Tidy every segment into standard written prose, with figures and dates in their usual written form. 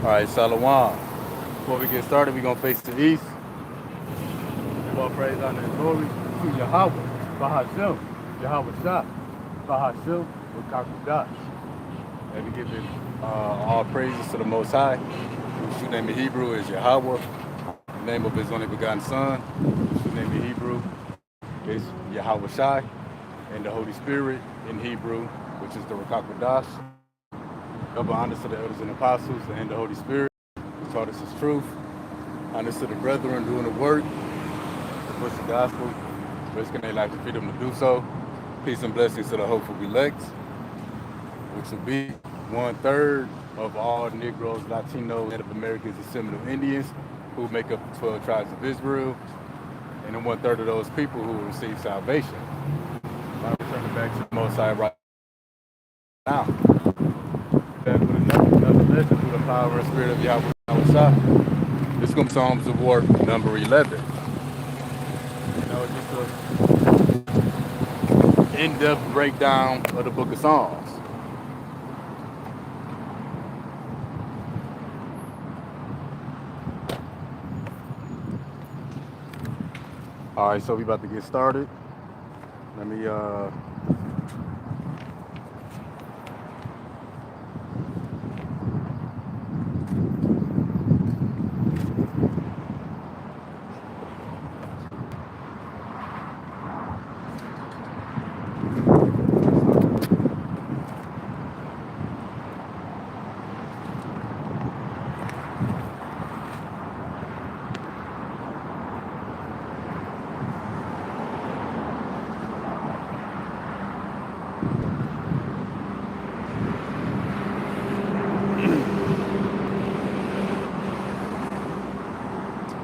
All right, Shalom. Before we get started, we're going to face the east. Give all praise, honor, and glory to Yahweh, Bahashem, Yahweh Shah, Bahashem, Wakakudash. And we give it all praises to the Most High, whose true name in Hebrew is Yahweh, the name of his only begotten Son, whose true name in Hebrew is Yahweh Shai, and the Holy Spirit in Hebrew, which is the Rakakudash. Double honors to the elders and apostles and the Holy Spirit, who taught us his truth. Honors to the brethren doing the work to push the gospel, risking their life and freedom to do so. Peace and blessings to the hopeful elect, which will be 1/3 of all Negroes, Latinos, Native Americans, and Seminole Indians who make up the 12 tribes of Israel, and then 1/3 of those people who will receive salvation. Now we turn it back to the Most High right now. Back with another lesson through the power and spirit of Yahweh Shah. This comes Psalms of War number 11. Just an in-depth breakdown of the book of Psalms. All right, so we about to get started. Let me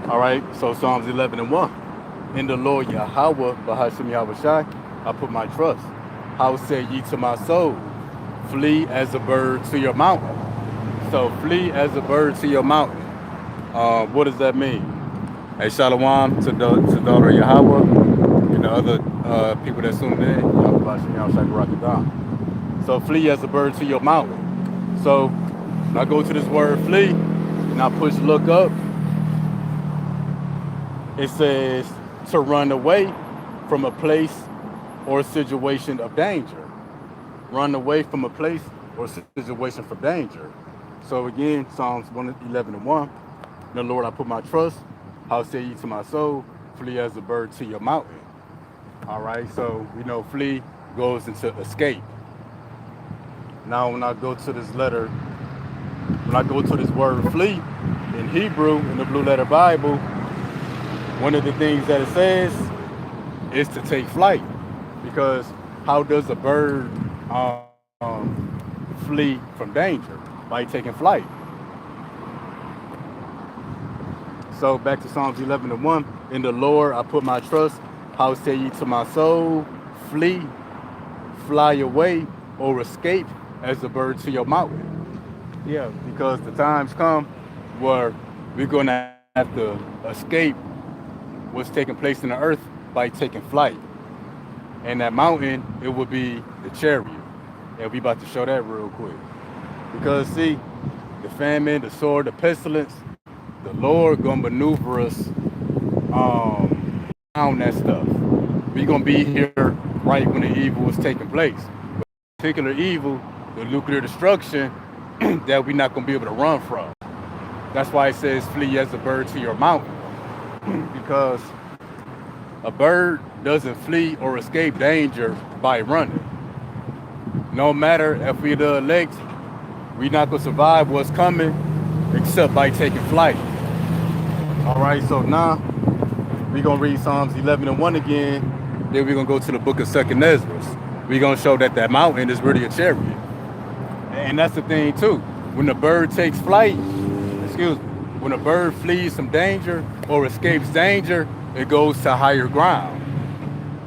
All right, so Psalms 11 and 1. In the Lord Yahweh, Bahashem Yahweh Shai, I put my trust. How say ye to my soul, flee as a bird to your mountain? So flee as a bird to your mountain. What does that mean? Hey, Shalom to daughter Yahweh and the other people that tuned in. Yahweh Bahashem Yahweh Shai Barakadah. So flee as a bird to your mountain. So when I go to this word flee and I push look up, it says to run away from a place or a situation of danger. Run away from a place or situation for danger. So again, Psalms 111 and 1. In the Lord I put my trust. How say ye to my soul, flee as a bird to your mountain. All right, so we know flee goes into escape. Now when I go to this letter, when I go to this word flee in Hebrew, in the Blue Letter Bible, one of the things that it says is to take flight, because how does a bird flee from danger? By taking flight. So back to Psalms 11 and 1. In the Lord I put my trust. How say ye to my soul, flee, fly away, or escape as a bird to your mountain? Yeah, because the times come where we're going to have to escape what's taking place in the earth by taking flight. And that mountain, it would be the chariot. And we about to show that real quick. Because see, the famine, the sword, the pestilence, the Lord gonna maneuver us around that stuff. We gonna be here right when the evil is taking place. But particular evil, the nuclear destruction, that we're not gonna be able to run from. That's why it says flee as a bird to your mountain. Because a bird doesn't flee or escape danger by running. No matter if we're the elect, we're not going to survive what's coming except by taking flight. All right, so now we're going to read Psalms 11 and 1 again. Then we're going to go to the book of 2nd Ezra. We're going to show that that mountain is really a chariot. And that's the thing too. When the bird takes flight, when a bird flees from danger or escapes danger, it goes to higher ground.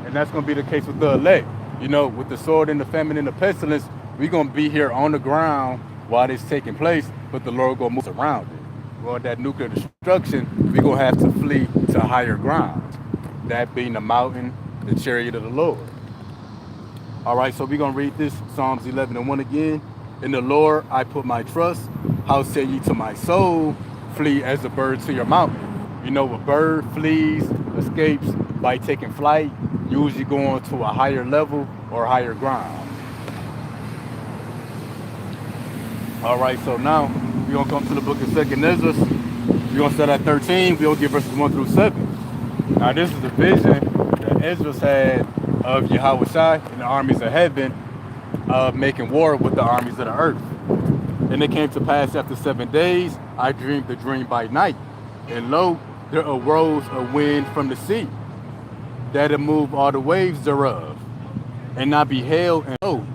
And that's going to be the case with the elect. You know, with the sword and the famine and the pestilence, we're going to be here on the ground while it's taking place, but the Lord going to move around it. Well, that nuclear destruction, we're going to have to flee to higher ground. That being the mountain, the chariot of the Lord. All right, so we're going to read this, Psalms 11 and 1 again. In the Lord I put my trust. How say ye to my soul, flee as a bird to your mountain? You know, a bird flees, escapes by taking flight, usually going to a higher level or higher ground. All right, so now we're going to come to the book of 2nd Ezra. We're going to start at 13. We're going to get verses 1 through 7. Now, this is the vision that Ezra had of Yahweh Shai and the armies of heaven making war with the armies of the earth. And it came to pass after 7 days, I dreamed the dream by night. And lo, there arose a wind from the sea, that it moved all the waves thereof. And I beheld, and lo,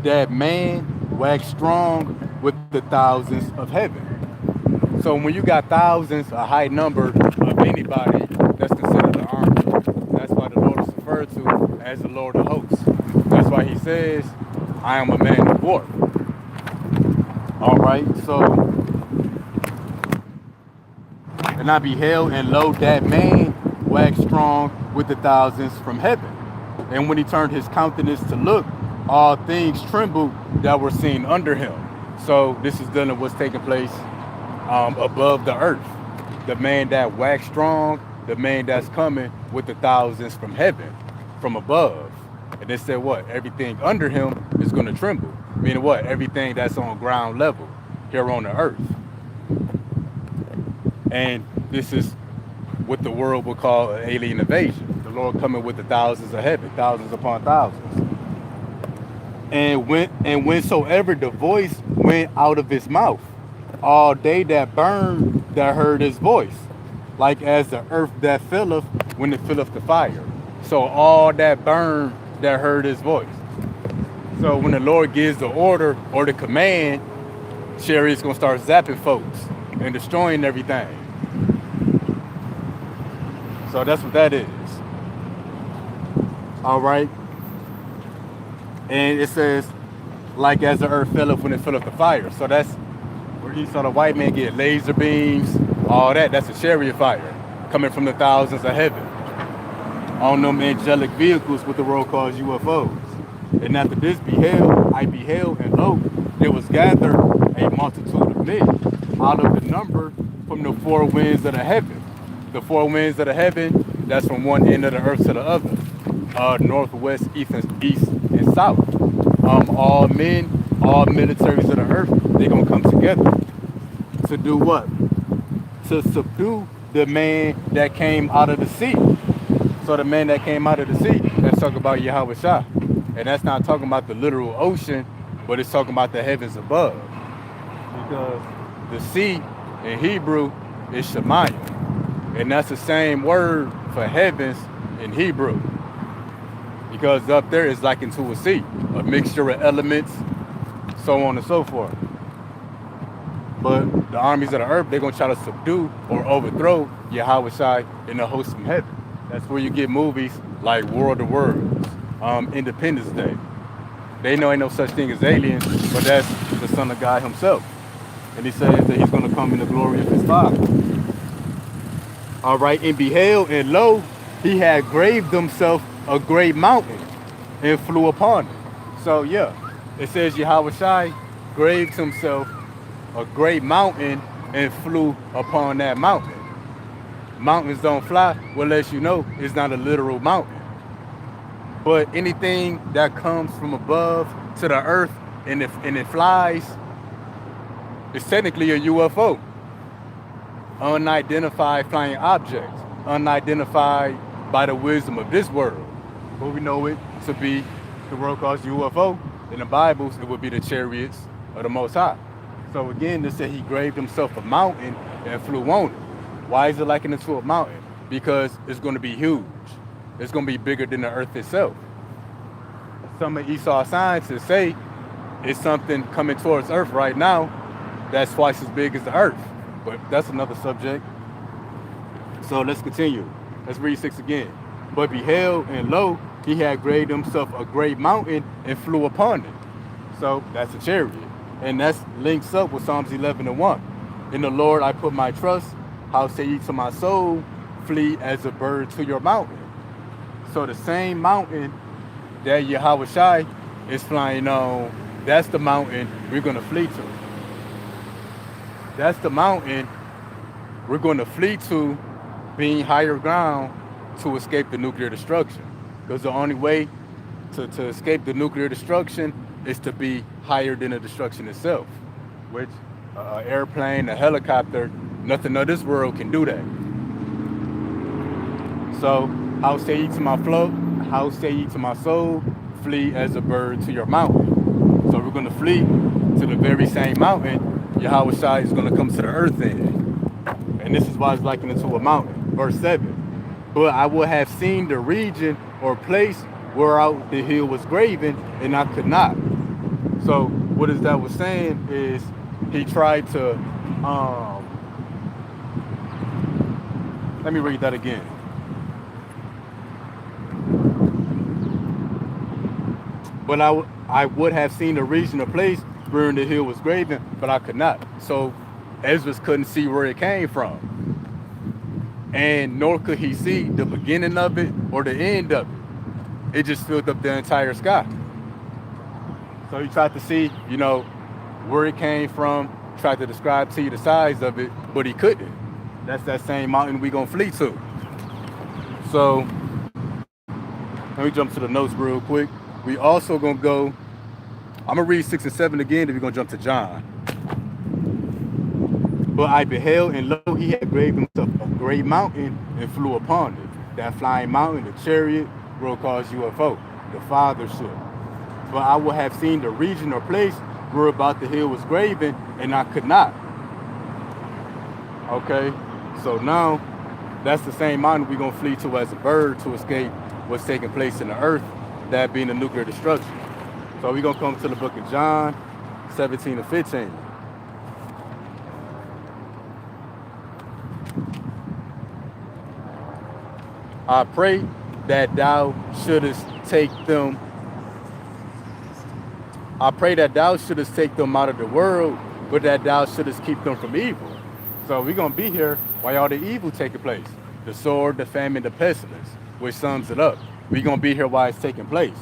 that man waxed strong with the thousands of heaven. So when you got thousands, a high number of anybody, that's considered an army. That's why the Lord is referred to as the Lord of hosts. That's why he says, I am a man of war. All right, so, and I beheld, and lo, that man waxed strong with the thousands from heaven. And when he turned his countenance to look, all things trembled that were seen under him. So this is dealing with what's taking place above the earth. The man that waxed strong, the man that's coming with the thousands from heaven, from above. And they said what? Everything under him is going to tremble. Meaning what? Everything that's on ground level here on the earth. And this is what the world would call an alien invasion. The Lord coming with the thousands of heaven, thousands upon thousands. And whensoever the voice went out of his mouth, all they that burned that heard his voice, like as the earth that filleth when it filleth the fire. So all that burned that heard his voice. So when the Lord gives the order or the command, chariots gonna start zapping folks and destroying everything. So that's what that is. All right. And it says, like as the earth filleth when it filleth the fire. So that's where you saw the white man get laser beams, all that. That's a chariot fire coming from the thousands of heaven on them angelic vehicles, what the world calls UFOs. And after this I beheld, and lo, there was gathered a multitude of men out of the number from the four winds of the heaven. The four winds of the heaven, that's from one end of the earth to the other. Northwest, east, and south. All men, all militaries of the earth, they're going to come together. To do what? To subdue the man that came out of the sea. So the man that came out of the sea, that's talking about Yahweh Shai. And that's not talking about the literal ocean, but it's talking about the heavens above. Because the sea in Hebrew is Shemayim. And that's the same word for heavens in Hebrew. Because up there is like into a sea, a mixture of elements, so on and so forth. But the armies of the earth, they're going to try to subdue or overthrow Yahweh Shai in the host from heaven. That's where you get movies like World of Worlds, Independence Day. They know ain't no such thing as aliens, but that's the Son of God himself. And he says that he's going to come in the glory of his Father. All right, and beheld, and lo, he had graved himself a great mountain and flew upon it. So yeah, it says Yahweh Shai graved himself a great mountain and flew upon that mountain. Mountains don't fly, well, lets you know it's not a literal mountain. But anything that comes from above to the earth and it flies, it's technically a UFO. Unidentified flying object, unidentified by the wisdom of this world. But we know it to be the world calls UFO. In the Bibles, it would be the chariots of the Most High. So again, they said he graved himself a mountain and flew on it. Why is it likened to a mountain? Because it's going to be huge. It's going to be bigger than the earth itself. Some of Esau scientists say it's something coming towards earth right now that's twice as big as the earth. But that's another subject. So let's continue. Let's read 6 again. But beheld, and lo, he had graved himself a great mountain and flew upon it. So that's a chariot. And that links up with Psalms 11:1. In the Lord I put my trust. How say ye to my soul, flee as a bird to your mountain. So the same mountain that Yahweh Shai is flying on That's the mountain we're going to flee to. That's the mountain we're going to flee to, being higher ground to escape the nuclear destruction. Because the only way to escape the nuclear destruction is to be higher than the destruction itself, which an airplane, a helicopter, nothing of this world can do that. So, how say ye to my float? How say ye to my soul? Flee as a bird to your mountain. So we're going to flee to the very same mountain Yahweh Shai is going to come to the earth in. And this is why it's likened to a mountain. Verse 7. But I would have seen the region or place whereout the hill was graven, and I could not. So what is that was saying is he tried to, let me read that again. But I would have seen the region or place wherein the hill was graven, but I could not. So Ezra couldn't see where it came from. And nor could he see the beginning of it or the end of it. It just filled up the entire sky. So he tried to see, where it came from, tried to describe to you the size of it, but he couldn't. That's that same mountain we're going to flee to. So let me jump to the notes real quick. We also going to go, I'm going to read 6 and 7 again, then we're going to jump to John. But I beheld, and lo, he had graven himself a great mountain and flew upon it. That flying mountain, the chariot, world calls UFO, the fathership. But I would have seen the region or place where about the hill was graven, and I could not. Okay, so now that's the same mountain we're going to flee to as a bird to escape what's taking place in the earth, that being the nuclear destruction. So we're going to come to the book of John 17 and 15. I pray that thou shouldest take them. I pray that thou shouldest take them out of the world, but that thou shouldest keep them from evil. So we're going to be here while all the evil taking place. The sword, the famine, the pestilence, which sums it up. We're going to be here while it's taking place.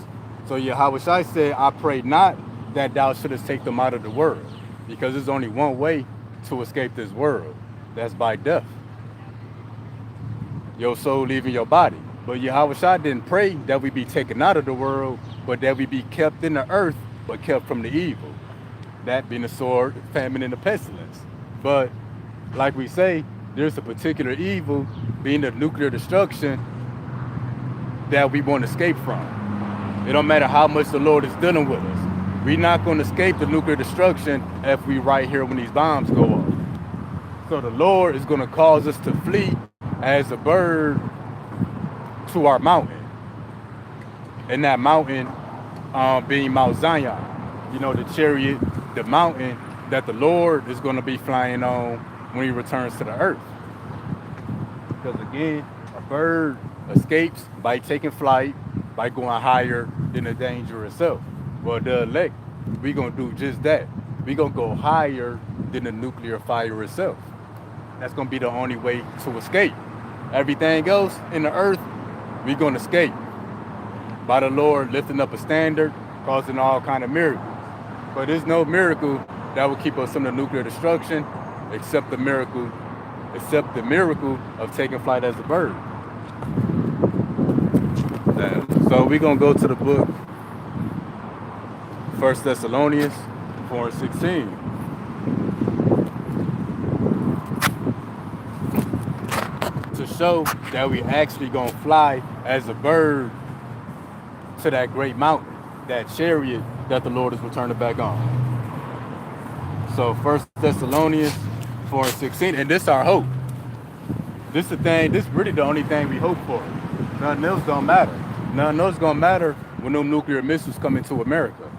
So Yahweh Shai said, I pray not that thou shouldest take them out of the world, because there's only one way to escape this world. That's by death. Your soul leaving your body. But Yahweh Shai didn't pray that we be taken out of the world, but that we be kept in the earth, but kept from the evil. That being the sword, the famine, and the pestilence. But like we say, there's a particular evil, being the nuclear destruction, that we want to escape from. It don't matter how much the Lord is dealing with us. We're not going to escape the nuclear destruction if we right here when these bombs go off. So the Lord is going to cause us to flee as a bird to our mountain. And that mountain being Mount Zion. The chariot, the mountain that the Lord is going to be flying on when he returns to the earth. Because again, a bird escapes by taking flight, by going higher than the danger itself. Well, the elect, we're going to do just that. We're going to go higher than the nuclear fire itself. That's going to be the only way to escape. Everything else in the earth, we're going to escape. By the Lord lifting up a standard, causing all kind of miracles. But there's no miracle that will keep us from the nuclear destruction except the miracle of taking flight as a bird. So we're going to go to the book 1 Thessalonians 4 and 16. To show that we actually going to fly as a bird to that great mountain, that chariot that the Lord is returning back on. So 1 Thessalonians 4 and 16, and this is our hope. This is the thing, this is really the only thing we hope for. Nothing else don't matter. Nothing else gonna matter when no nuclear missiles come into America.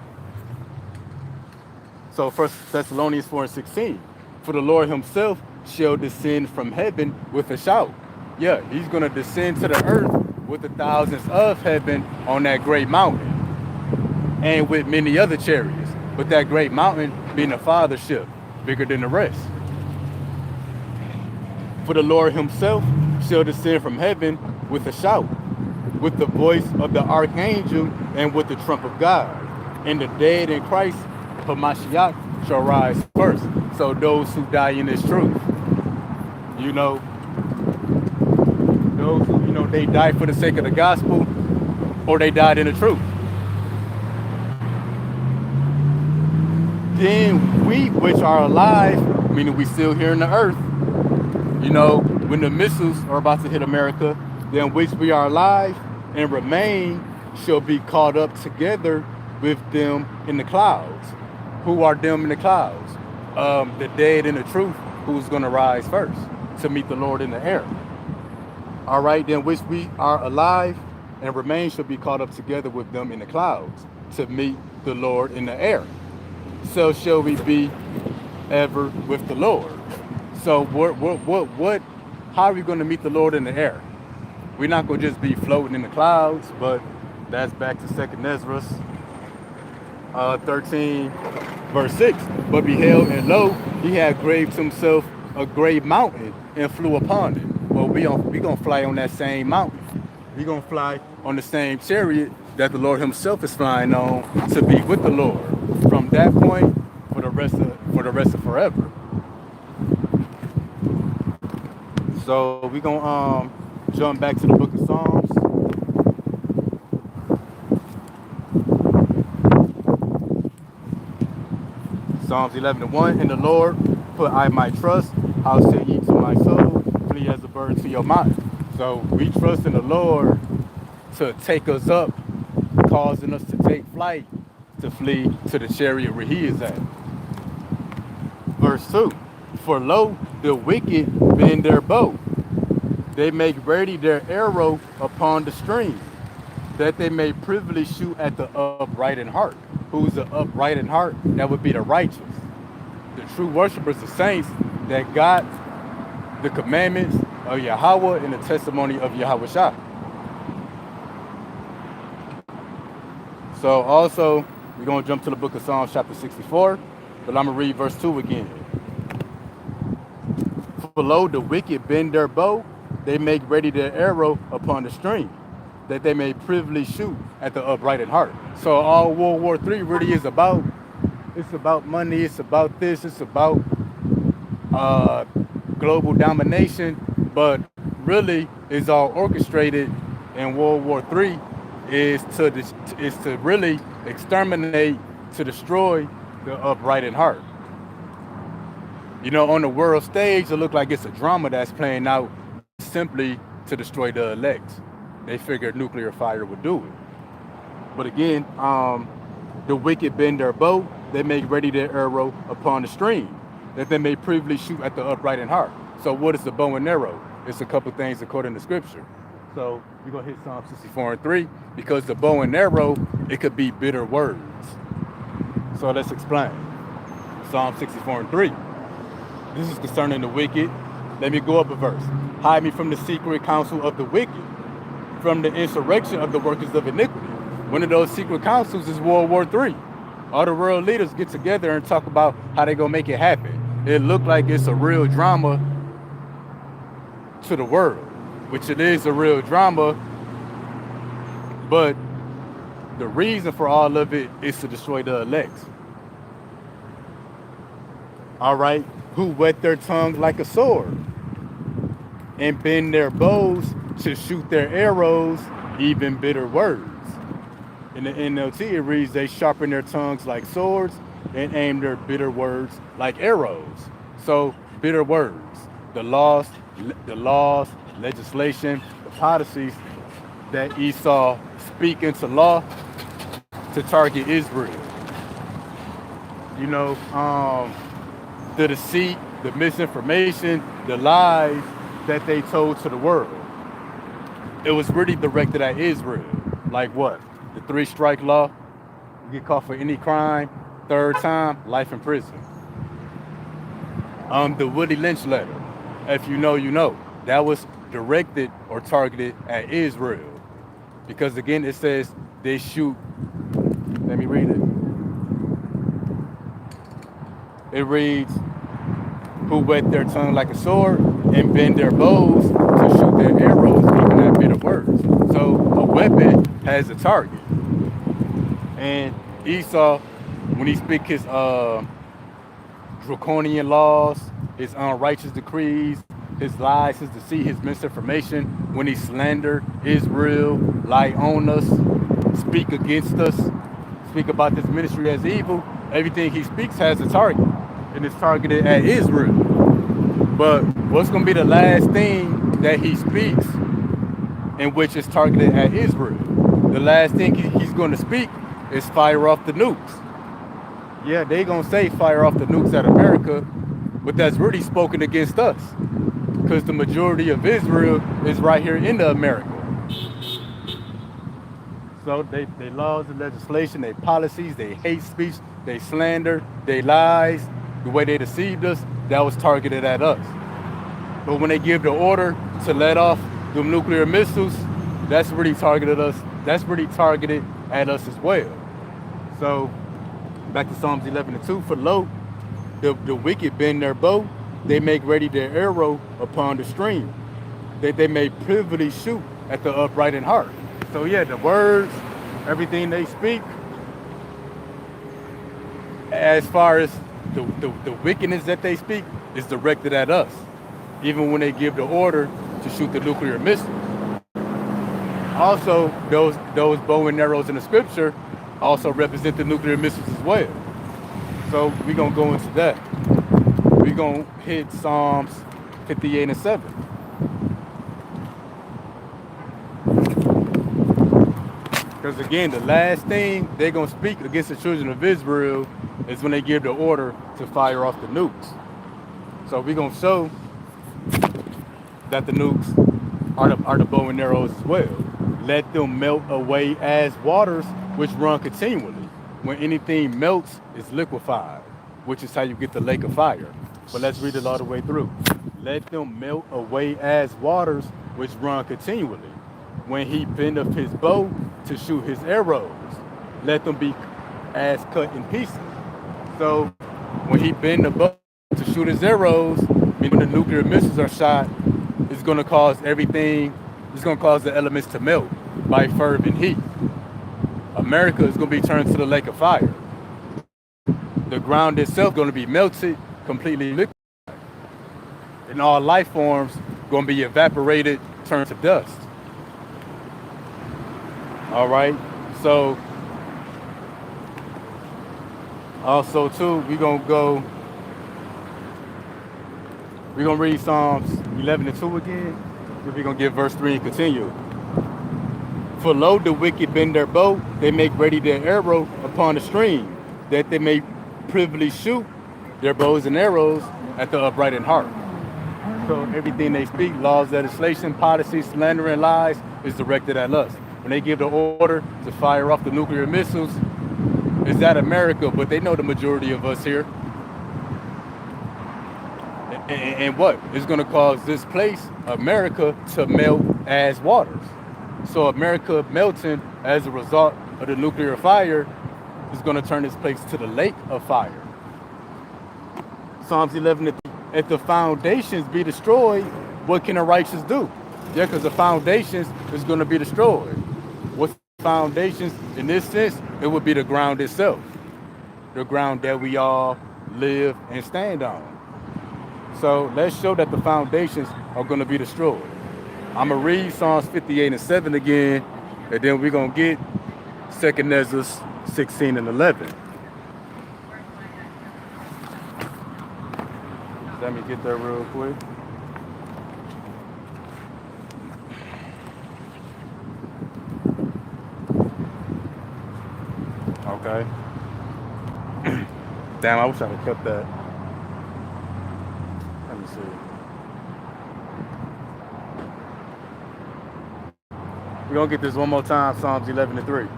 So 1 Thessalonians 4 and 16, for the Lord himself shall descend from heaven with a shout. Yeah, he's gonna descend to the earth with the thousands of heaven on that great mountain, and with many other chariots, but that great mountain being a fathership, bigger than the rest. For the Lord himself shall descend from heaven with a shout, with the voice of the archangel, and with the trump of God. And the dead in Christ Hamashiach shall rise first. So those who die in this truth, you know, those who, they died for the sake of the gospel, or they died in the truth. Then we, which are alive, meaning we still here in the earth, when the missiles are about to hit America, then which we are alive and remain shall be caught up together with them in the clouds. Who are them in the clouds? The dead in the truth, who's going to rise first to meet the Lord in the air. All right, then which we are alive and remain shall be caught up together with them in the clouds to meet the Lord in the air. So shall we be ever with the Lord. So how are we going to meet the Lord in the air? We're not going to just be floating in the clouds, but that's back to 2nd Ezra 13, verse 6. But beheld, and lo, he had graved himself a great mountain and flew upon it. Well, we gonna fly on that same mountain. We're going to fly on the same chariot that the Lord himself is flying on to be with the Lord from that point for the rest of forever. So we're going to jump back to the book of Psalms. Psalms 11:1. In the Lord put I my trust. How say ye to my soul, flee as a bird to your mind. So we trust in the Lord to take us up, causing us to take flight, to flee to the chariot where he is at. Verse 2. For lo, the wicked bend their bow. They make ready their arrow upon the string, that they may privily shoot at the upright in heart. Who's the upright in heart? That would be the righteous. The true worshipers, the saints that got the commandments of Yahweh and the testimony of Yahweh Shah. So also, we're going to jump to the book of Psalms chapter 64, but I'm going to read verse 2 again. For lo, the wicked bend their bow, they make ready their arrow upon the string, that they may privily shoot at the upright in heart. So all World War III really is about, it's about money, it's about this, it's about global domination, but really is all orchestrated in World War III is to really exterminate, to destroy the upright in heart. On the world stage, it looks like it's a drama that's playing out simply to destroy the elect. They figured nuclear fire would do it. But again, the wicked bend their bow, they make ready their arrow upon the string, that they may privily shoot at the upright in heart. So what is the bow and arrow? It's a couple things according to scripture. So we're going to hit Psalm 64:3, because the bow and arrow, it could be bitter words. So let's explain. Psalm 64:3. This is concerning the wicked. Let me go up a verse. Hide me from the secret counsel of the wicked, from the insurrection of the workers of iniquity. One of those secret councils is World War III. All the world leaders get together and talk about how they're going to make it happen. It looked like it's a real drama to the world, which it is a real drama, but the reason for all of it is to destroy the elect. All right, who wet their tongue like a sword and bend their bows to shoot their arrows, even bitter words. In the NLT, it reads, they sharpen their tongues like swords and aim their bitter words like arrows. So bitter words, the laws, legislation, the policies that Esau speak into law to target Israel. The deceit, the misinformation, the lies that they told to the world. It was really directed at Israel. Like what? The 3-strike law. You get caught for any crime, 3rd time, life in prison. The Woody Lynch letter. If you know, you know. That was directed or targeted at Israel. Because again, it says they shoot. Let me read it. It reads, who wet their tongue like a sword and bend their bows to shoot their arrows, even at bitter words. So a weapon has a target. And Esau When he speak his draconian laws, his unrighteous decrees, his lies, his deceit, his misinformation, when he slander Israel, lie on us, speak against us, speak about this ministry as evil, everything he speaks has a target, and it's targeted at Israel. But what's going to be the last thing that he speaks in which is targeted at Israel? The last thing he's going to speak is fire off the nukes. Yeah, they going to say fire off the nukes at America, but that's really spoken against us, because the majority of Israel is right here in the America. So they laws and legislation, they policies, they hate speech, they slander, they lies, the way they deceived us, that was targeted at us. But when they give the order to let off the nuclear missiles, that's really targeted us. That's really targeted at us as well. So back to Psalms 11:2, for lo, the wicked bend their bow, they make ready their arrow upon the stream, that they may privily shoot at the upright in heart. So yeah, the words, everything they speak, as far as the wickedness that they speak, is directed at us, even when they give the order to shoot the nuclear missile. Also, those bow and arrows in the scripture also represent the nuclear missiles as well. So we're going to go into that. We're going to hit Psalms 58:7. Because again, the last thing they're going to speak against the children of Israel is when they give the order to fire off the nukes. So we're going to show that the nukes are the bow and arrows as well. Let them melt away as waters which run continually. When anything melts, it's liquefied, which is how you get the lake of fire. But let's read it all the way through. Let them melt away as waters which run continually. When he bendeth his bow to shoot his arrows, let them be as cut in pieces. So when he bend the bow to shoot his arrows, meaning the nuclear missiles are shot, it's going to cause everything, it's going to cause the elements to melt by fervent heat. America is going to be turned to the lake of fire. The ground itself is going to be melted, completely liquid. And all life forms going to be evaporated, turned to dust. All right, so also too, we're gonna read Psalms 11:2 again. We're gonna get verse 3 and continue. For lo, the wicked bend their bow, they make ready their arrow upon the stream, that they may privily shoot their bows and arrows at the upright in heart. So everything they speak, laws, legislation, policies, slander, and lies, is directed at us. When they give the order to fire off the nuclear missiles, it's at America, but they know the majority of us here. And what? It's going to cause this place, America, to melt as waters. So America melting as a result of the nuclear fire is going to turn this place to the lake of fire. Psalms 11, if the foundations be destroyed, what can the righteous do? Yeah, because the foundations is going to be destroyed. What's the foundations? In this sense, it would be the ground itself. The ground that we all live and stand on. So let's show that the foundations are going to be destroyed. I'm going to read Psalms 58:7 again, and then we're going to get 2 Ezra 16:11. Let me get there real quick. Okay. Damn, I wish I had kept that. Let me see. We're going to get this one more time, Psalms 11:3.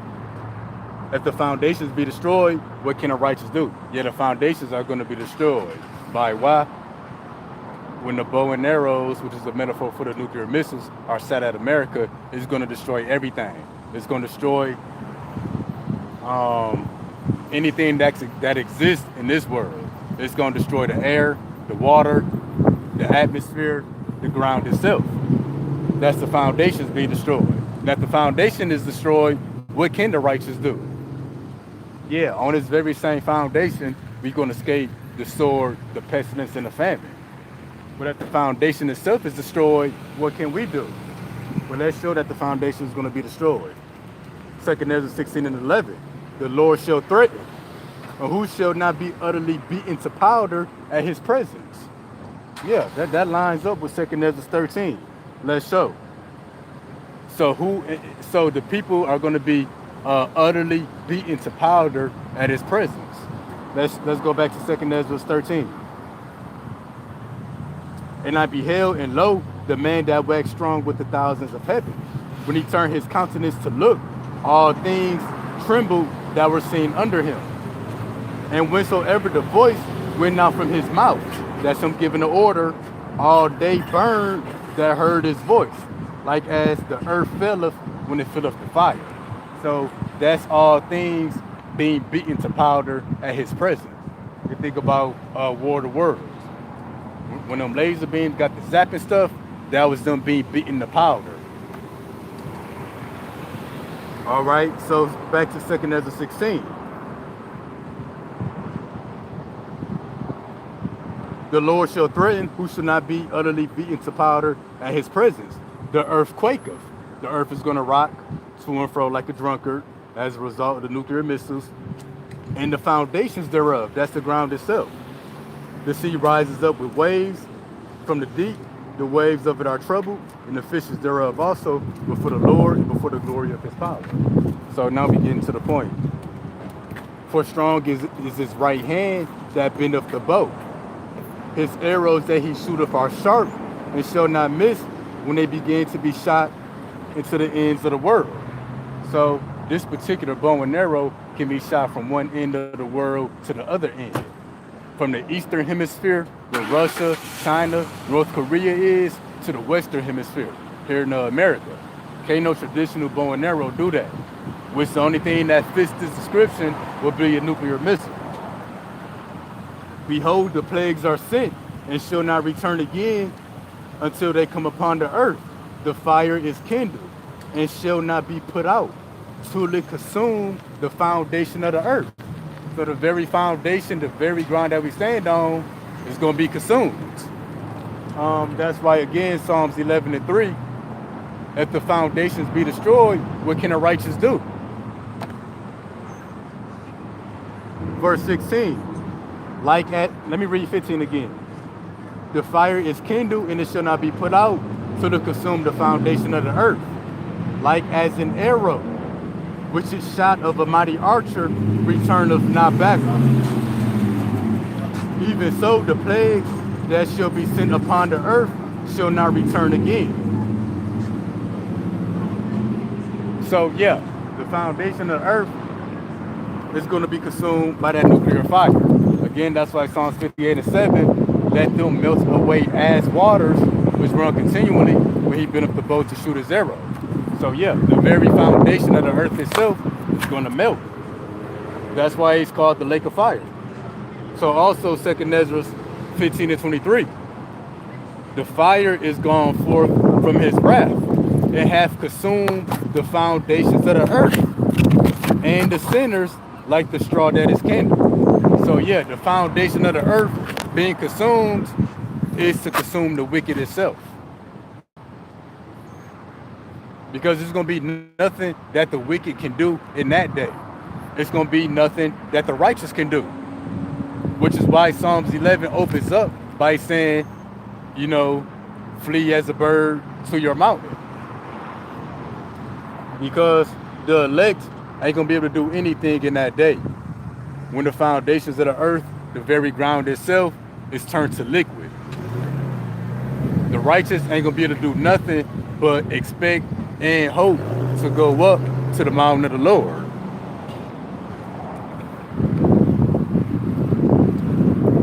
If the foundations be destroyed, what can the righteous do? Yeah, the foundations are going to be destroyed. By why? When the bow and arrows, which is a metaphor for the nuclear missiles, are set at America, it's going to destroy everything. It's going to destroy anything that exists in this world. It's going to destroy the air, the water, the atmosphere, the ground itself. That's the foundations being destroyed. That the foundation is destroyed, what can the righteous do? yeah, on this very same foundation, we're going to escape the sword, the pestilence, and the famine. But if the foundation itself is destroyed, what can we do? Well, let's show that the foundation is going to be destroyed. 2 Ezra 16 and 11. The Lord shall threaten, and who shall not be utterly beaten to powder at his presence? Yeah, that lines up with 2 Ezra 13. Let's show. So the people are going to be utterly beaten to powder at his presence. Let's go back to 2 Ezra 13. And I beheld, and lo, the man that waxed strong with the thousands of heaven. When he turned his countenance to look, all things trembled that were seen under him. And whensoever the voice went out from his mouth, that's him giving the order, all they burned that heard his voice, like as the earth filleth when it filleth the fire. So that's all things being beaten to powder at his presence. You think about War of the Worlds. When them laser beams got the zapping stuff, that was them being beaten to powder. All right, so back to 2 Ezra 16. The Lord shall threaten, who shall not be utterly beaten to powder at his presence. The earth quaketh. The earth is going to rock to and fro like a drunkard as a result of the nuclear missiles. And the foundations thereof, that's the ground itself. The sea rises up with waves from the deep. The waves of it are troubled, and the fishes thereof also before the Lord and before the glory of his power. So now we get into the point. For strong is his right hand that bendeth the bow. His arrows that he shooteth are sharp, and shall not miss when they begin to be shot into the ends of the world. So this particular bow and arrow can be shot from one end of the world to the other end. From the eastern hemisphere, where Russia, China, North Korea is, to the western hemisphere, here in America. Can't no traditional bow and arrow do that. Which the only thing that fits this description will be a nuclear missile. Behold, the plagues are sent, and shall not return again until they come upon the earth. The fire is kindled, and shall not be put out, till it consume the foundation of the earth. So the very foundation, the very ground that we stand on, is going to be consumed. That's why, again, Psalms 11 and 3, if the foundations be destroyed, what can the righteous do? Verse 16, let me read 15 again. The fire is kindled, and it shall not be put out, till to consume the foundation of the earth. Like as an arrow, which is shot of a mighty archer, returneth not backward. Even so, the plagues that shall be sent upon the earth shall not return again. So yeah, the foundation of the earth is going to be consumed by that nuclear fire. Again, that's why Psalms 58 and 7, let them melt away as waters, which run continually, when he bent up the bow to shoot his arrow. So yeah, the very foundation of the earth itself is going to melt. That's why it's called the lake of fire. So also 2 Ezra 15 and 23. The fire is gone forth from his wrath. It hath consumed the foundations of the earth, and the sinners like the straw that is kindled. So yeah, the foundation of the earth being consumed is to consume the wicked itself. Because there's going to be nothing that the wicked can do in that day. It's going to be nothing that the righteous can do. Which is why Psalms 11 opens up by saying, you know, flee as a bird to your mountain. Because the elect ain't going to be able to do anything in that day. When the foundations of the earth, the very ground itself, is turned to liquid. The righteous ain't going to be able to do nothing but expect and hope to go up to the mountain of the Lord.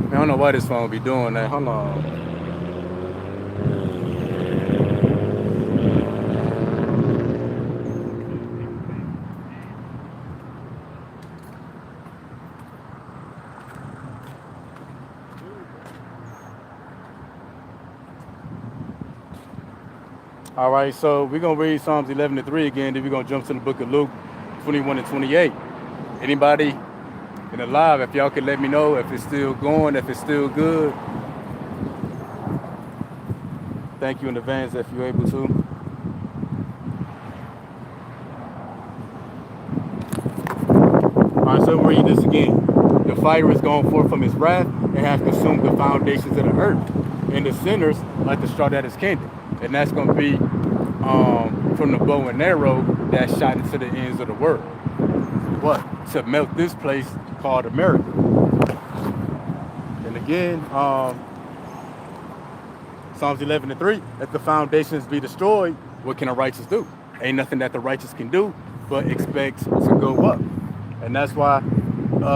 Man, I don't know why this phone be doing that. Hold on. All right, so we're going to read Psalms 11 and 3 again, then we're going to jump to the book of Luke 21 and 28. Anybody And alive, if y'all could let me know if it's still going, if it's still good. Thank you in advance if you're able to. All right, so we'll read this again. The fire is gone forth from his wrath and has consumed the foundations of the earth, and the sinners like the straw that is kindled. And that's going to be from the bow and arrow that's shot into the ends of the world. What? To melt this place called America. And again, Psalms 11:3, if the foundations be destroyed, what can a righteous do? Ain't nothing that the righteous can do but expect to go up. And that's why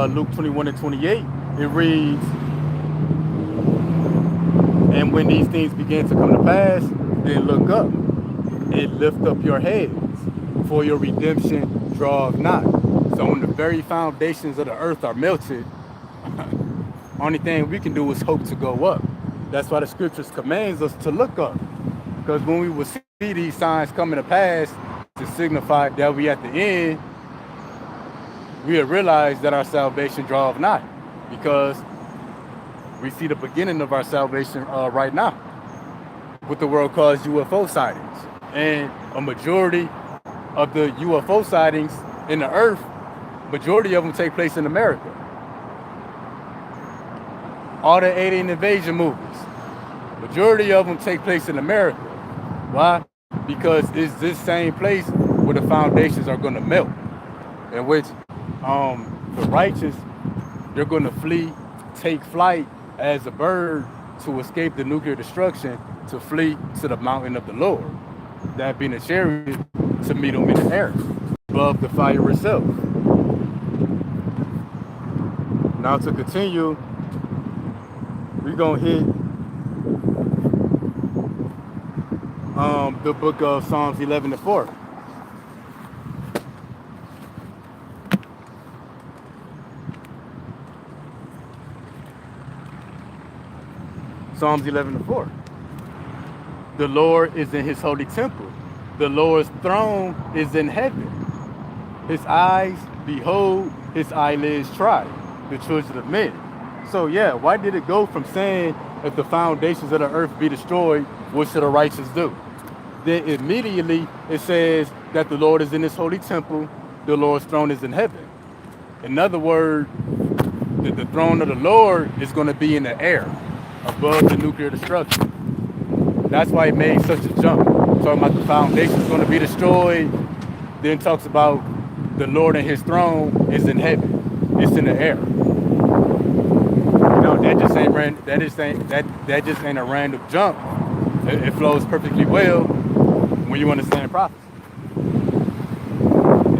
Luke 21:28, it reads, and when these things begin to come to pass, then look up and lift up your heads, for your redemption draweth nigh. So when the very foundations of the earth are melted, only thing we can do is hope to go up. That's why the scriptures commands us to look up. Because when we will see these signs coming to pass to signify that we at the end, we will realize that our salvation draweth nigh. Because we see the beginning of our salvation right now. What the world calls UFO sightings. And a majority of the UFO sightings in the earth, majority of them take place in America. All the alien invasion movies, majority of them take place in America. Why? Because it's this same place where the foundations are going to melt, in which the righteous, they're going to flee, take flight as a bird to escape the nuclear destruction, to flee to the mountain of the Lord, that being a chariot to meet them in the air, above the fire itself. Now to continue, we're going to hit the book of Psalms 11:4. Psalms 11:4. The Lord is in his holy temple. The Lord's throne is in heaven. His eyes behold, his eyelids try the children of men. So yeah, why did it go from saying if the foundations of the earth be destroyed, what should the righteous do? Then immediately it says that the Lord is in his holy temple, the Lord's throne is in heaven. In other words, the throne of the Lord is going to be in the air, above the nuclear destruction. That's why it made such a jump. Talking about the foundation is going to be destroyed, then talks about the Lord and his throne is in heaven. It's in the air. No, that just ain't a random jump. It flows perfectly well when you understand prophecy.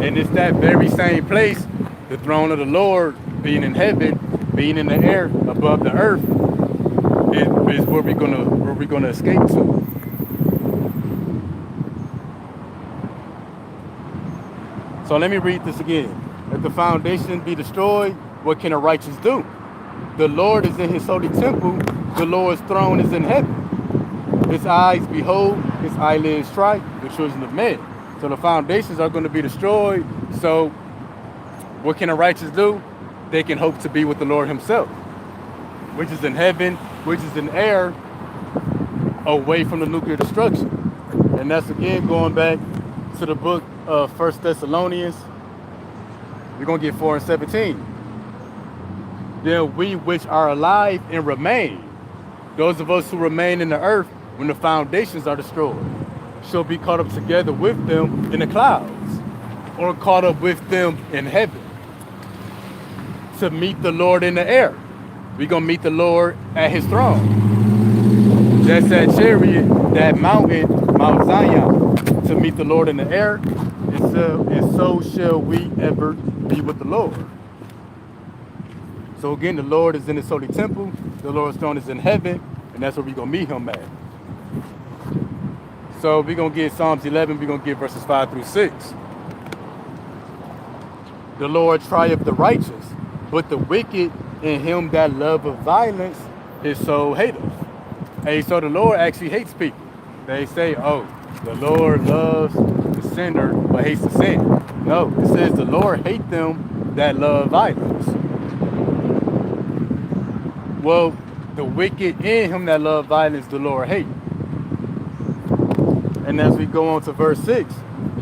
And it's that very same place, the throne of the Lord being in heaven, being in the air above the earth, is where we're gonna escape to. So let me read this again. If the foundation be destroyed, what can a righteous do? The Lord is in his holy temple, the Lord's throne is in heaven. His eyes behold, his eyelids strike the children of men. So the foundations are going to be destroyed. So what can a righteous do? They can hope to be with the Lord himself, which is in heaven, which is in air, away from the nuclear destruction. And that's again going back to the book of 1 Thessalonians. We're going to get 4 and 17. Then we which are alive and remain, those of us who remain in the earth when the foundations are destroyed, shall be caught up together with them in the clouds, or caught up with them in heaven, to meet the Lord in the air. We're going to meet the Lord at his throne. That's that chariot, that mountain, Mount Zion, to meet the Lord in the air, and so shall we ever be with the Lord. So again, the Lord is in his holy temple, the Lord's throne is in heaven, and that's where we're going to meet him at. So we're going to get Psalms 11, we're going to get verses 5 through 6. The Lord trieth the righteous, but the wicked and him that loveth violence, his soul hateth. Hey, so the Lord actually hates people. They say, oh, the Lord loves the sinner, but hates the sin. No, it says the Lord hates them that love violence. Well, the wicked in him that love violence, the Lord hate. And as we go on to verse 6,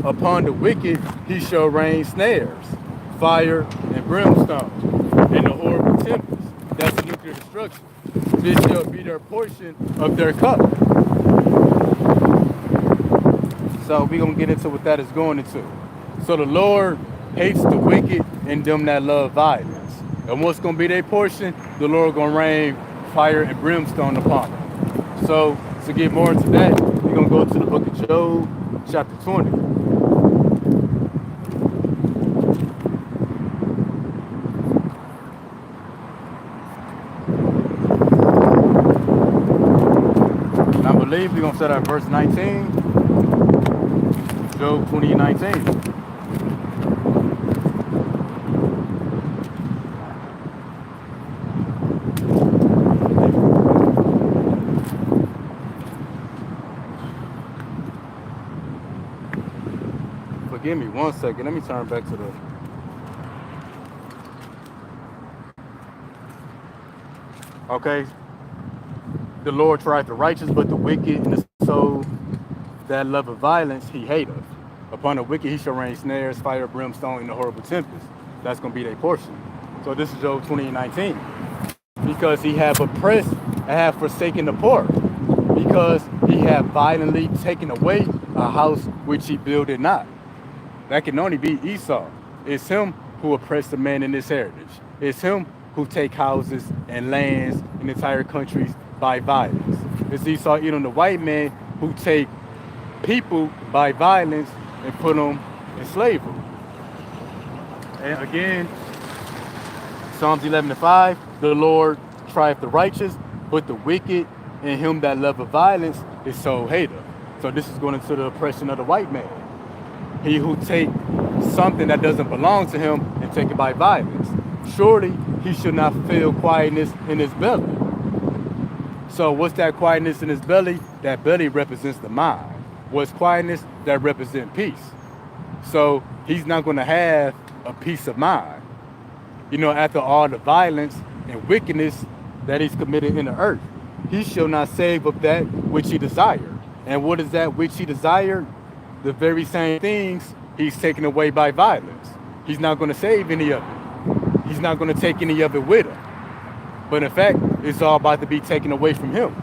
upon the wicked he shall rain snares, fire, and brimstone, and the horrible tempest. That's the nuclear destruction. This shall be their portion of their cup. So we're going to get into what that is going into. So the Lord hates the wicked and them that love violence. And what's going to be their portion? The Lord going to rain fire and brimstone upon them. So to get more into that, we're going to go to the book of Job, chapter 20. And I believe we're going to start at verse 19. Job 20 and 19. Forgive me 1 second. Let me turn back to the... Okay. The Lord tried the righteous, but the wicked and the soul that love of violence, he hateth. Upon the wicked he shall rain snares, fire, brimstone, and the horrible tempest. That's going to be their portion. So this is Job 20 and 19. Because he have oppressed and have forsaken the poor. Because he have violently taken away a house which he builded not. That can only be Esau. It's him who oppressed the man in his heritage. It's him who take houses and lands in entire countries by violence. It's Esau, the white man who take people by violence and put them in slavery. And again, Psalms 11 and 5, the Lord trieth the righteous, but the wicked and him that loveth violence is so hater. So this is going into the oppression of the white man. He who take something that doesn't belong to him and take it by violence. Surely he should not feel quietness in his belly. So what's that quietness in his belly? That belly represents the mind. What's quietness? That represents peace. So he's not going to have a peace of mind. After all the violence and wickedness that he's committed in the earth, he shall not save of that which he desired. And what is that which he desired? The very same things he's taken away by violence. He's not going to save any of it. He's not going to take any of it with him. But in fact, it's all about to be taken away from him.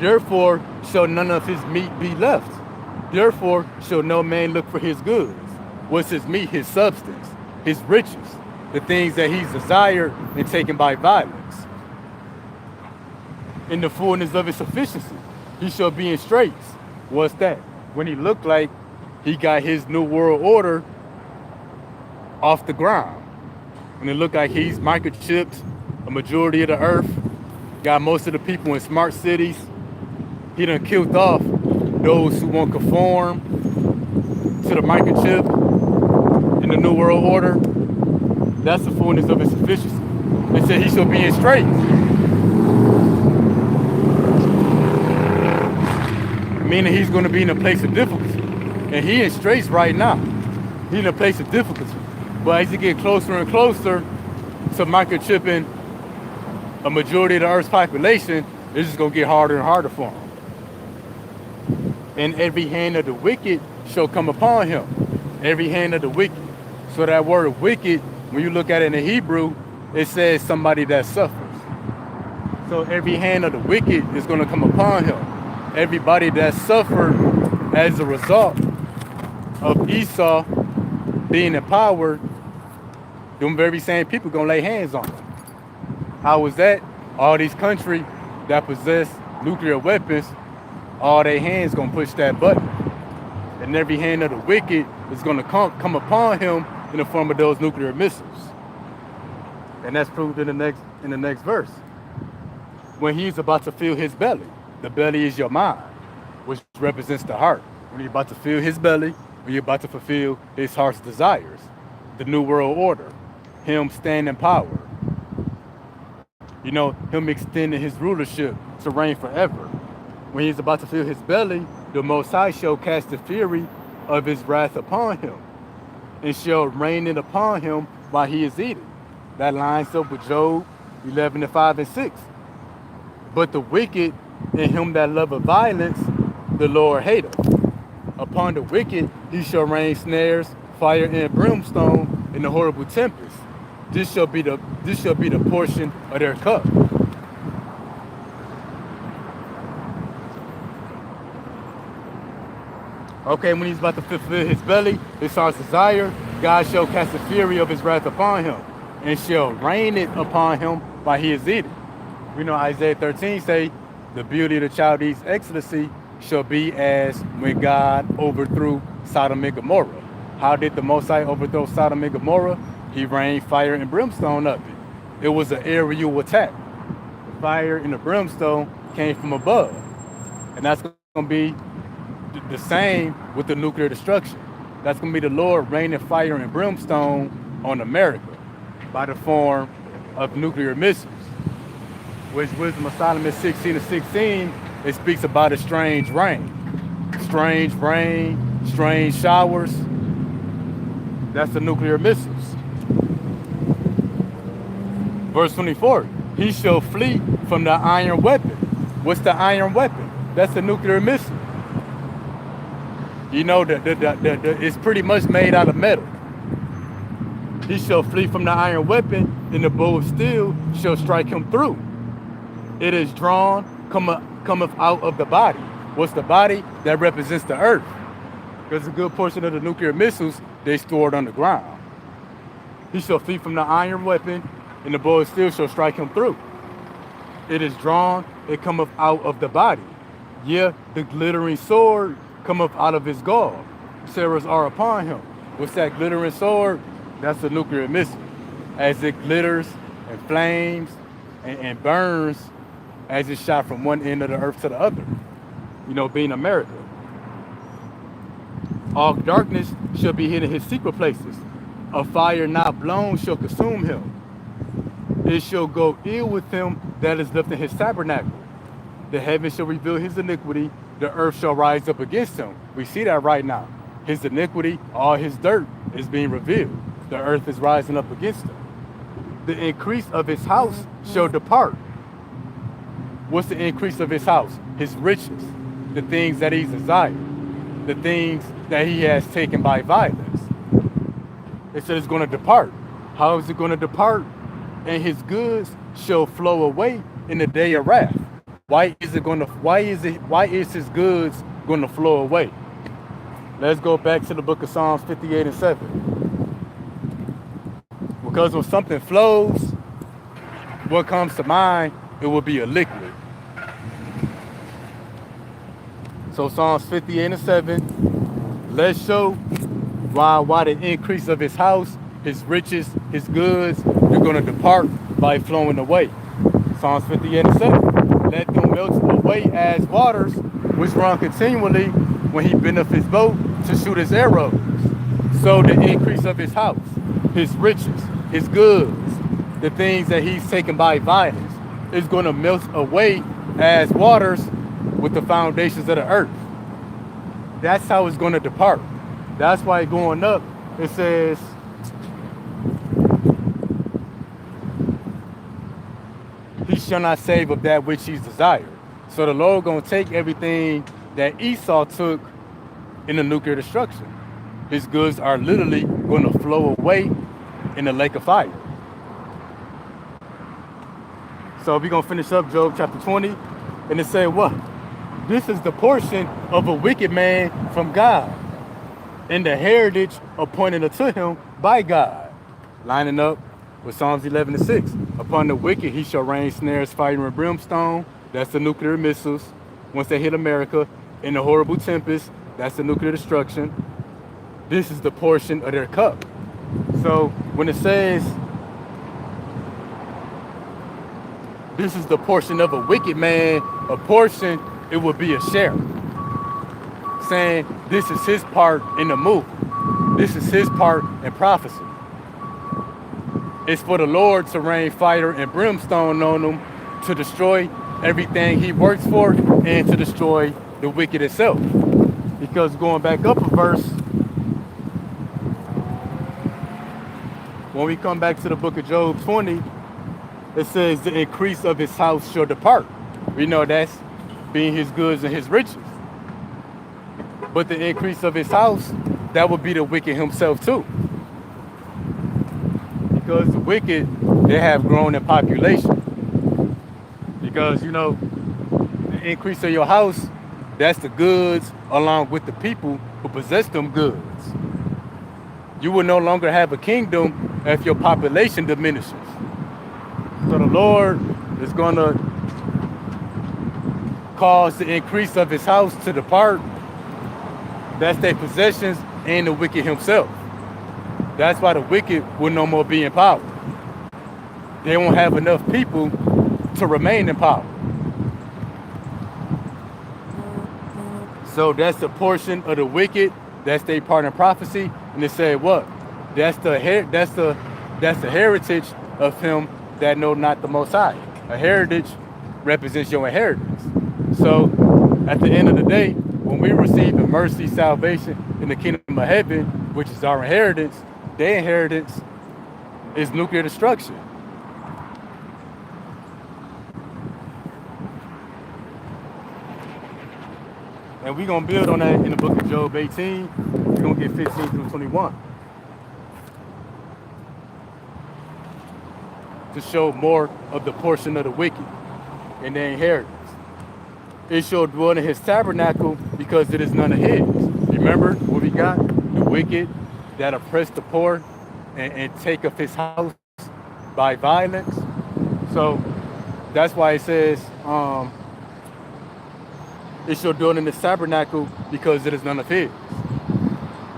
Therefore shall none of his meat be left. Therefore shall no man look for his goods. What's his meat? His substance, his riches, the things that he's desired and taken by violence. In the fullness of his sufficiency, he shall be in straits. What's that? When he looked like he got his new world order off the ground. When it looked like he's microchipped a majority of the earth, got most of the people in smart cities. He done killed off those who won't conform to the microchip in the new world order. That's the fullness of his sufficiency. They said he shall be in straits. Meaning he's going to be in a place of difficulty. And he in straits right now. He's in a place of difficulty. But as he get closer and closer to microchipping a majority of the Earth's population, it's just going to get harder and harder for him. And every hand of the wicked shall come upon him. Every hand of the wicked. So that word wicked, when you look at it in the Hebrew, it says somebody that suffers. So every hand of the wicked is going to come upon him. Everybody that suffered as a result of Esau being in power, them very same people gonna lay hands on them. How was that? All these countries that possess nuclear weapons, all their hands gonna push that button. And every hand of the wicked is gonna come upon him in the form of those nuclear missiles. And that's proved in the next verse. When he's about to fill his belly. The belly is your mind, which represents the heart. When you're about to fill his belly, when you're about to fulfill his heart's desires, the new world order, him standing in power, him extending his rulership to reign forever. When he's about to fill his belly, the Most High shall cast the fury of his wrath upon him, and shall rain it upon him while he is eating. That lines up with Job 11 and 5 and 6. But the wicked and him that loveth violence, the Lord hateth. Upon the wicked he shall rain snares, fire and brimstone, and a horrible tempest. This shall be the portion of their cup. Okay, when he's about to fulfill his belly, his heart's desire, God shall cast the fury of his wrath upon him, and shall rain it upon him while he is eating. We know Isaiah 13 say, the beauty of the Chaldees' excellency shall be as when God overthrew Sodom and Gomorrah. How did the Most High overthrow Sodom and Gomorrah? He rained fire and brimstone up it. It was an aerial attack. The fire and the brimstone came from above. And that's going to be the same with the nuclear destruction. That's going to be the Lord raining fire and brimstone on America by the form of nuclear missiles. Which Wisdom of Solomon 16 and 16, it speaks about a strange rain, strange showers. That's the nuclear missiles. Verse 24, he shall flee from the iron weapon. What's the iron weapon? That's the nuclear missile. You know, it's pretty much made out of metal. He shall flee from the iron weapon, and the bow of steel shall strike him through. It is drawn, cometh out of the body. What's the body? That represents the earth. Because a good portion of the nuclear missiles, they stored underground. He shall flee from the iron weapon, and the bow of steel shall strike him through. It is drawn, it cometh out of the body. Yeah, the glittering sword cometh out of his gall. Sarahs are upon him. What's that glittering sword? That's a nuclear missile. As it glitters and flames and burns as it's shot from one end of the earth to the other. You know, being America. All darkness shall be hid in his secret places. A fire not blown shall consume him. It shall go ill with him that is left in his tabernacle. The heavens shall reveal his iniquity. The earth shall rise up against him. We see that right now. His iniquity, all his dirt is being revealed. The earth is rising up against him. The increase of his house shall depart. What's the increase of his house? His riches, the things that he's desired, the things that he has taken by violence. It said it's going to depart. How is it going to depart? And his goods shall flow away in the day of wrath. Why is his goods going to flow away? Let's go back to the book of Psalms 58 and 7. Because when something flows, what comes to mind, it will be a liquid. So Psalms 58 and 7, let's show why the increase of his house, his riches, his goods, they're going to depart by flowing away. Psalms 58 and 7, let them melt away as waters, which run continually when he bent up his bow to shoot his arrows. So the increase of his house, his riches, his goods, the things that he's taken by violence, is going to melt away as waters with the foundations of the earth. That's how it's going to depart. That's why going up, it says, he shall not save of that which he's desired. So the Lord going to take everything that Esau took in the nuclear destruction. His goods are literally going to flow away in the lake of fire. So we're going to finish up Job chapter 20. And it said what? This is the portion of a wicked man from God, and the heritage appointed unto him by God. Lining up with Psalms 11 and 6. Upon the wicked he shall rain snares, fire, and brimstone. That's the nuclear missiles. Once they hit America. In the horrible tempest. That's the nuclear destruction. This is the portion of their cup. So when it says, this is the portion of a wicked man, a portion, it would be a share. Saying this is his part in the movie. This is his part in prophecy. It's for the Lord to rain fire and brimstone on them to destroy everything he works for and to destroy the wicked itself. Because going back up a verse, when we come back to the book of Job 20, It says the increase of his house shall depart. We know that's being his goods and his riches. But the increase of his house, that would be the wicked himself too. Because the wicked, they have grown in population. Because, you know, the increase of your house, that's the goods along with the people who possess them goods. You will no longer have a kingdom if your population diminishes. So the Lord is going to cause the increase of his house to depart. That's their possessions and the wicked himself. That's why the wicked will no more be in power. They won't have enough people to remain in power. So that's the portion of the wicked. That's their part in prophecy. And they say what? That's the heritage of him that know not the Most High. A heritage represents your inheritance. So at the end of the day, when we receive the mercy, salvation in the kingdom of heaven, which is our inheritance, their inheritance is nuclear destruction. And we're going to build on that in the book of Job 18. We're going to get 15 through 21. To show more of the portion of the wicked and their inheritance. It shall dwell in his tabernacle because it is none of his. Remember what we got? The wicked that oppress the poor and take of his house by violence. So that's why it says, it shall dwell in his tabernacle because it is none of his.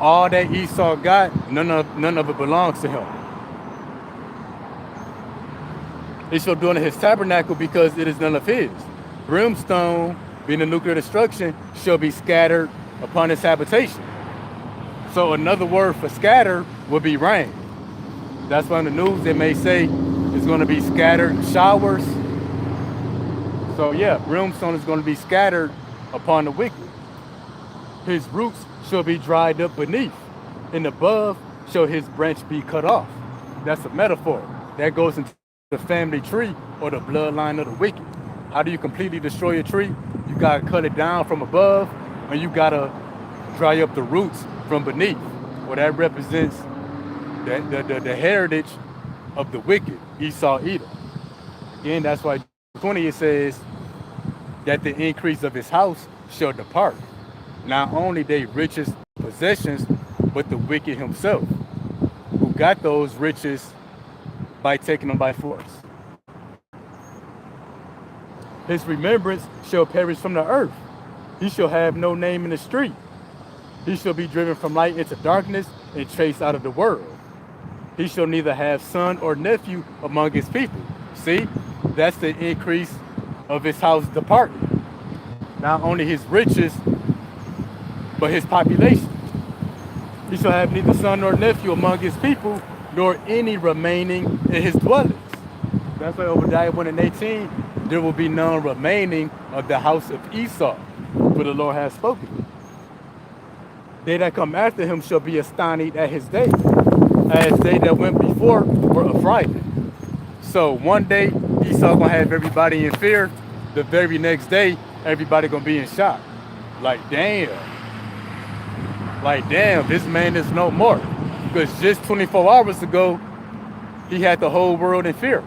All that Esau got, none of it belongs to him. It shall dwell in his tabernacle because it is none of his. Brimstone, being the nuclear destruction, shall be scattered upon his habitation. So another word for scatter would be rain. That's why in the news they may say it's going to be scattered showers. So yeah, brimstone is going to be scattered upon the wicked. His roots shall be dried up beneath, and above shall his branch be cut off. That's a metaphor. That goes into the family tree or the bloodline of the wicked. How do you completely destroy a tree? You got to cut it down from above, and you got to dry up the roots from beneath. Well, that represents the heritage of the wicked, Esau, Edom. Again, that's why 20 it says that the increase of his house shall depart. Not only their richest possessions, but the wicked himself, who got those riches by taking them by force. His remembrance shall perish from the earth. He shall have no name in the street. He shall be driven from light into darkness and chased out of the world. He shall neither have son or nephew among his people. See, that's the increase of his house departing. Not only his riches, but his population. He shall have neither son nor nephew among his people, nor any remaining in his dwellings. That's why Obadiah 1:18, there will be none remaining of the house of Esau, for the Lord has spoken. They that come after him shall be astonished at his day, as they that went before were affrighted. So one day, Esau gonna have everybody in fear. The very next day, everybody gonna be in shock. Like damn, this man is no more. Because just 24 hours ago, he had the whole world in fear.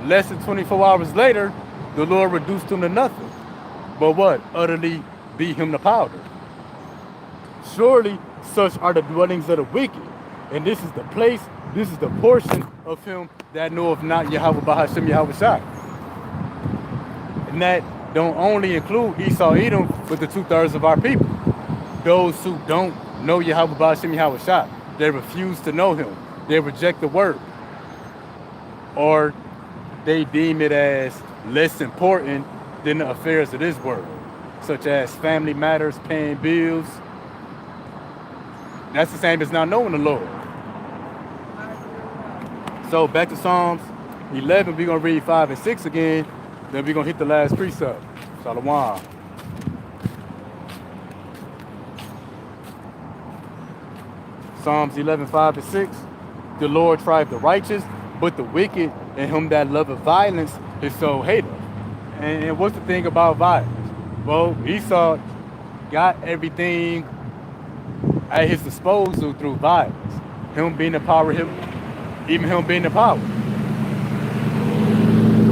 Less than 24 hours later, the Lord reduced him to nothing. But what? Utterly beat him to powder. Surely such are the dwellings of the wicked. And this is the place, this is the portion of him that knoweth not Yahweh Bahashem Yahweh Shai. And that don't only include Esau Edom, but the 2/3 of our people. Those who don't know Yahweh Bahashem Yahweh Shai. They refuse to know him. They reject the word. Or they deem it as less important than the affairs of this world, such as family matters, paying bills. That's the same as not knowing the Lord. So back to Psalms 11, we're going to read 5 and 6 again. Then we're going to hit the last precept. Shalom. Psalms 11, 5 and 6. The Lord tried the righteous, but the wicked and him that loveth violence, his soul hateth. And what's the thing about violence? Well, Esau got everything at his disposal through violence. Him being the power, even him being the power.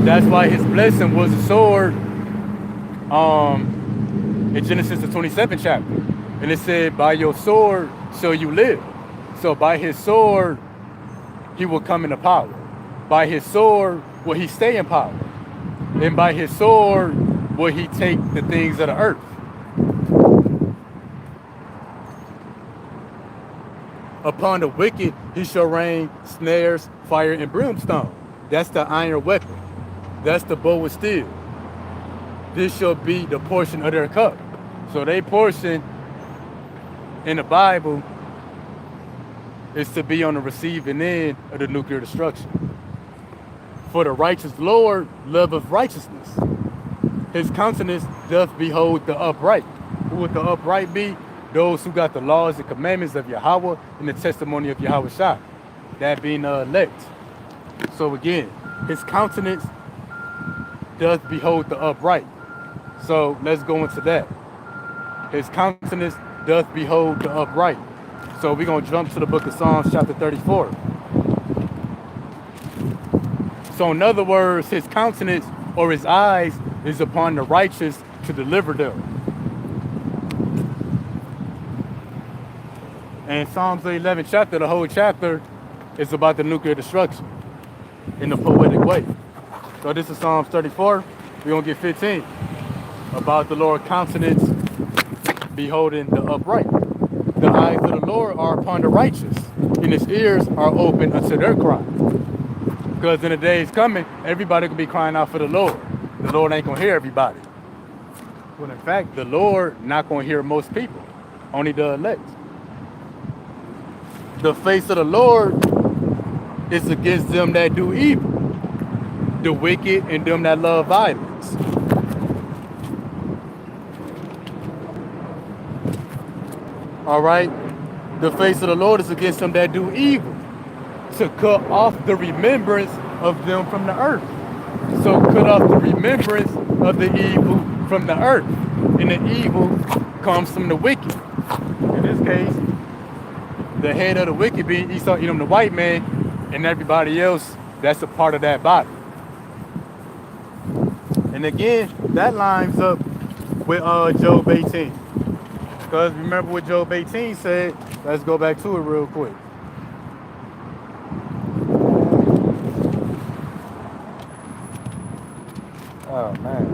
That's why his blessing was a sword. In Genesis the 27th chapter, and it said, "By your sword shall you live." So by his sword, he will come into power. By his sword will he stay in power, and by his sword will he take the things of the earth. Upon the wicked he shall rain snares, fire, and brimstone. That's the iron weapon. That's the bow of steel. This shall be the portion of their cup. So their portion in the Bible is to be on the receiving end of the nuclear destruction. For the righteous Lord loveth righteousness. His countenance doth behold the upright. Who would the upright be? Those who got the laws and commandments of Yahweh and the testimony of Yahweh Shai. That being the elect. So again, his countenance doth behold the upright. So let's go into that. His countenance doth behold the upright. So we're going to jump to the book of Psalms chapter 34. So in other words, his countenance or his eyes is upon the righteous to deliver them. And Psalms the 11th chapter, the whole chapter is about the nuclear destruction in a poetic way. So this is Psalms 34. We're going to get 15. About the Lord's countenance beholding the upright. The eyes of the Lord are upon the righteous, and his ears are open unto their cry. Because in the days coming, everybody will be crying out for the Lord. The Lord ain't going to hear everybody. But in fact, the Lord not going to hear most people, only the elect. The face of the Lord is against them that do evil, the wicked and them that love violence. All right, the face of the Lord is against them that do evil, to cut off the remembrance of them from the earth. So cut off the remembrance of the evil from the earth, and the evil comes from the wicked. In this case, the head of the wicked being Esau, Edom, the white man, and everybody else that's a part of that body. And again, that lines up with Job 18. Because remember what Job 18 said. Let's go back to it real quick. Oh, man.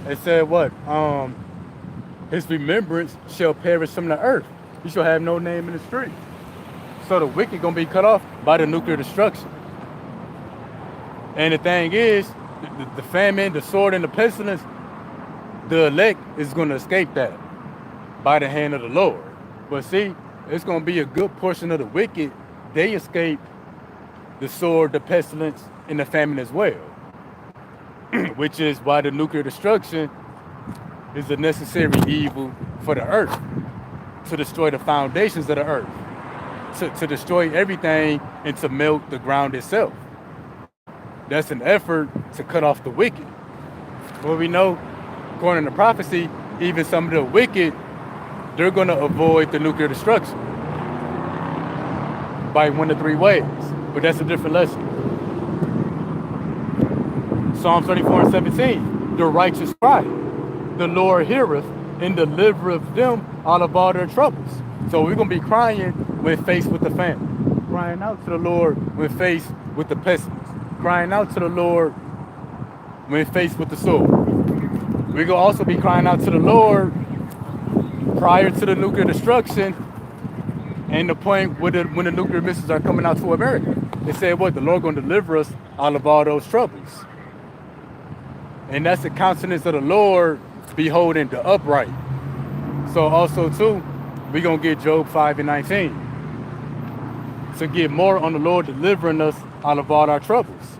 It said what? His remembrance shall perish from the earth. He shall have no name in the street. So the wicked gonna be cut off by the nuclear destruction. And the thing is, the famine, the sword, and the pestilence, the elect is gonna escape that by the hand of the Lord. But see, it's gonna be a good portion of the wicked. They escape the sword, the pestilence, and the famine as well. Which is why the nuclear destruction is a necessary evil for the earth, to destroy the foundations of the earth. To destroy everything and to melt the ground itself. That's an effort to cut off the wicked. Well, we know, according to prophecy, even some of the wicked, they're going to avoid the nuclear destruction by one of three ways. But that's a different lesson. Psalm 34 and 17, the righteous cry, the Lord heareth and delivereth them out of all their troubles. So we're going to be crying when faced with the famine, crying out to the Lord when faced with the pestilence, crying out to the Lord when faced with the sword. We're going to also be crying out to the Lord prior to the nuclear destruction and the point when the nuclear missiles are coming out to America. They said what? The Lord going to deliver us out of all those troubles. And that's the countenance of the Lord beholding the upright. So also too, we're going to get Job 5 and 19 to get more on the Lord delivering us out of all our troubles.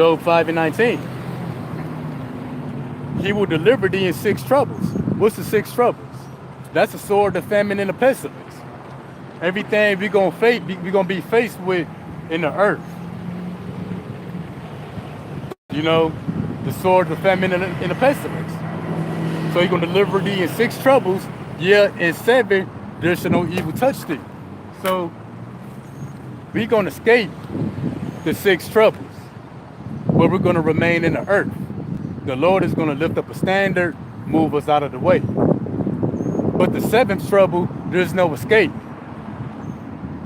Job 5:19. He will deliver thee in 6 troubles. What's the 6 troubles? That's the sword, the famine, and the pestilence. Everything we're gonna be faced with in the earth. You know, the sword, the famine, and the pestilence. So he's gonna deliver thee in 6 troubles. Yeah, in 7 there shall no evil touch thee. So we're gonna escape the 6 troubles, but we're gonna remain in the earth. The Lord is gonna lift up a standard, move us out of the way. But the 7th trouble, there's no escape.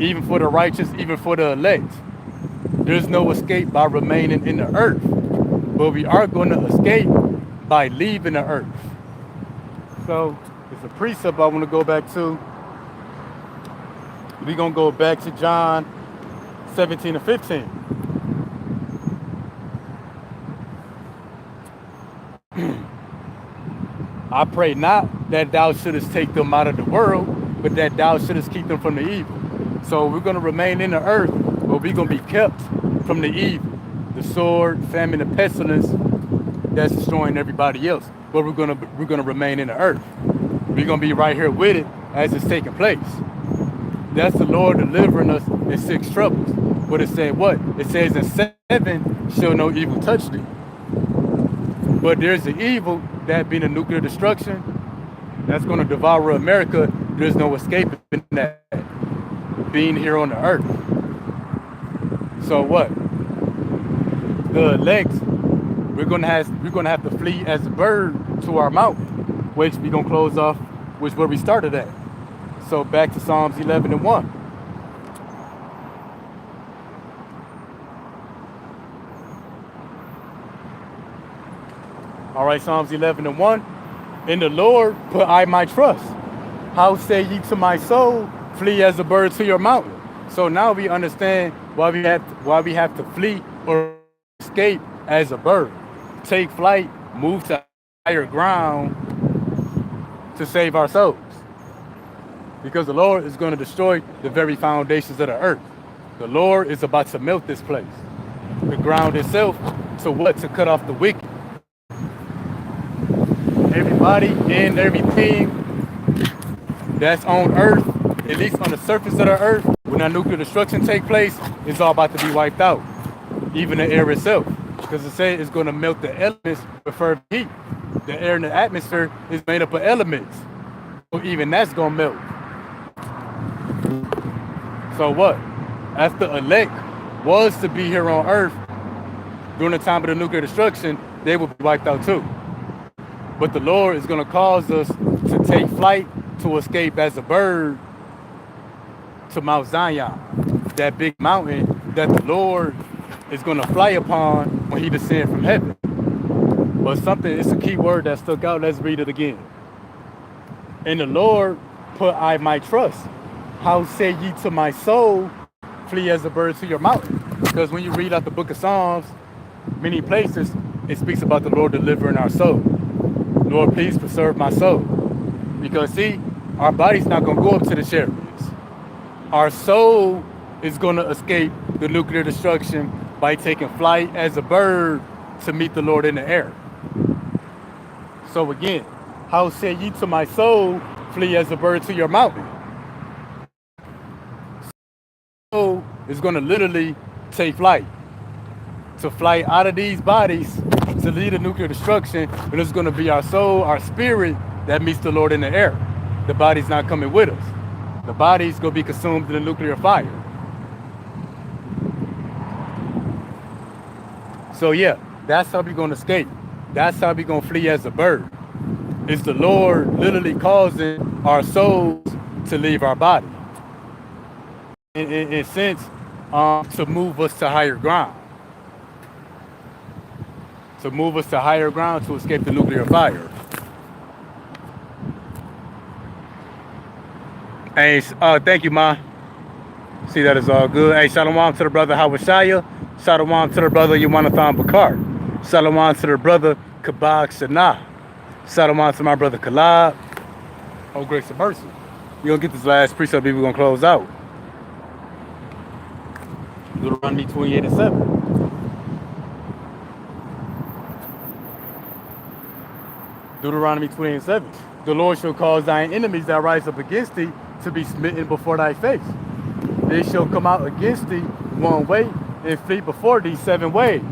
Even for the righteous, even for the elect. There's no escape by remaining in the earth. But we are going to escape by leaving the earth. So it's a precept I want to go back to. We're going to go back to John 17 and 15. I pray not that thou shouldest take them out of the world, but that thou shouldest keep them from the evil. So we're going to remain in the earth, but we're going to be kept from the evil. The sword, famine, and pestilence that's destroying everybody else. But we're going to remain in the earth. We're going to be right here with it as it's taking place. That's the Lord delivering us in 6 troubles. But it said what? It says in 7 shall no evil touch thee. But there's the evil, that being a nuclear destruction, that's going to devour America. There's no escaping that, being here on the earth. So what? The elect, we're gonna have to flee as a bird to our mountain, which we're gonna close off, which where we started at. So back to Psalms 11 and 1. All right, Psalms 11 and 1. In the Lord put I my trust. How say ye to my soul, flee as a bird to your mountain? So now we understand why we have to flee or escape as a bird. Take flight, move to higher ground to save our souls. Because the Lord is going to destroy the very foundations of the earth. The Lord is about to melt this place. The ground itself, to what? To cut off the wicked. Everybody and everything that's on earth, at least on the surface of the earth, when that nuclear destruction take place, it's all about to be wiped out. Even the air itself. Because it says it's going to melt the elements with fervent heat. The air in the atmosphere is made up of elements. So even that's going to melt. So what? As the elect was to be here on earth during the time of the nuclear destruction, they will be wiped out too. But the Lord is going to cause us to take flight, to escape as a bird to Mount Zion, that big mountain that the Lord is going to fly upon when he descends from heaven. But it's a key word that stuck out. Let's read it again. In the Lord put I my trust. How say ye to my soul, flee as a bird to your mountain? Because when you read out the book of Psalms, many places, it speaks about the Lord delivering our soul. Lord, please preserve my soul. Because see, our body's not going to go up to the chariots. Our soul is going to escape the nuclear destruction by taking flight as a bird to meet the Lord in the air. So again, how say ye to my soul, flee as a bird to your mountain? Soul is going to literally take flight. To fly out of these bodies, to lead the nuclear destruction, and it's going to be our soul, our spirit, that meets the Lord in the air. The body's not coming with us. The body's going to be consumed in the nuclear fire. So yeah, that's how we're going to escape. That's how we're going to flee as a bird. It's the Lord literally causing our souls to leave our body. In a sense, to move us to higher ground. To move us to higher ground to escape the nuclear fire. Hey, thank you, Ma. See, that is all good. Hey, shalom to the brother Hawashaya. Shalom to the brother Yawanathan Bakar. Shalom to the brother Kabak Shana. Shalom to my brother Kalab. Oh, grace and mercy. We're going to get this last precept, we're going to close out. Deuteronomy 28 and 7. Deuteronomy 20:7. The Lord shall cause thine enemies that rise up against thee to be smitten before thy face. They shall come out against thee one way and flee before thee 7 ways.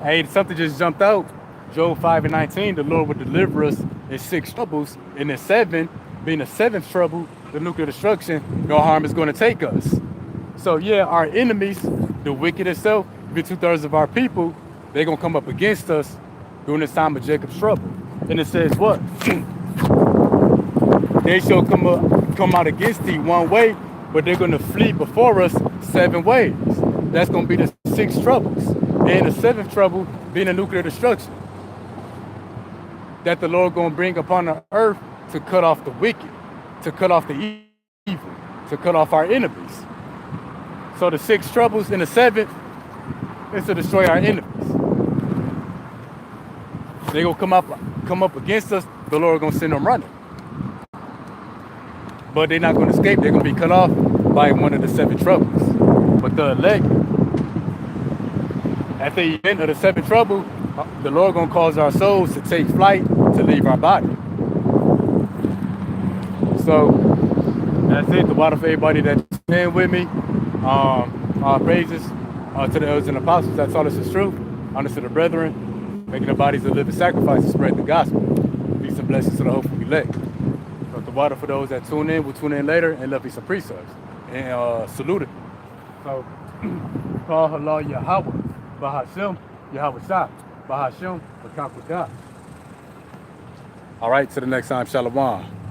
Hey, something just jumped out. Job 5:19, the Lord will deliver us in 6 troubles, and in 7, being the 7th trouble, the nuclear destruction, no harm is going to take us. So yeah, our enemies, the wicked itself, even 2/3 of our people, they're going to come up against us during this time of Jacob's trouble. And it says what? They shall come out against thee one way, but they're going to flee before us 7 ways. That's going to be the 6 troubles. And the 7th trouble being a nuclear destruction that the Lord going to bring upon the earth to cut off the wicked, to cut off the evil, to cut off our enemies. So the 6 troubles in the 7th is to destroy our enemies. They're going to come up against us, the Lord going to send them running. But they're not going to escape. They're going to be cut off by one of the 7 troubles. But the elect, at the end of the 7th trouble, the Lord going to cause our souls to take flight to leave our body. So that's it. The water for everybody that's staying with me. Our praises to the elders and apostles that taught us the truth. Honor to the brethren, making their bodies a living sacrifice to spread the gospel. Peace and blessings to the hopeful elect. But the water for those that tune in will tune in later and love me some precepts and salute it. So call Allah Yahweh, Bahashem, Yahweh Shah, Bahashem, Bakakudah. All right, till the next time, Shalom.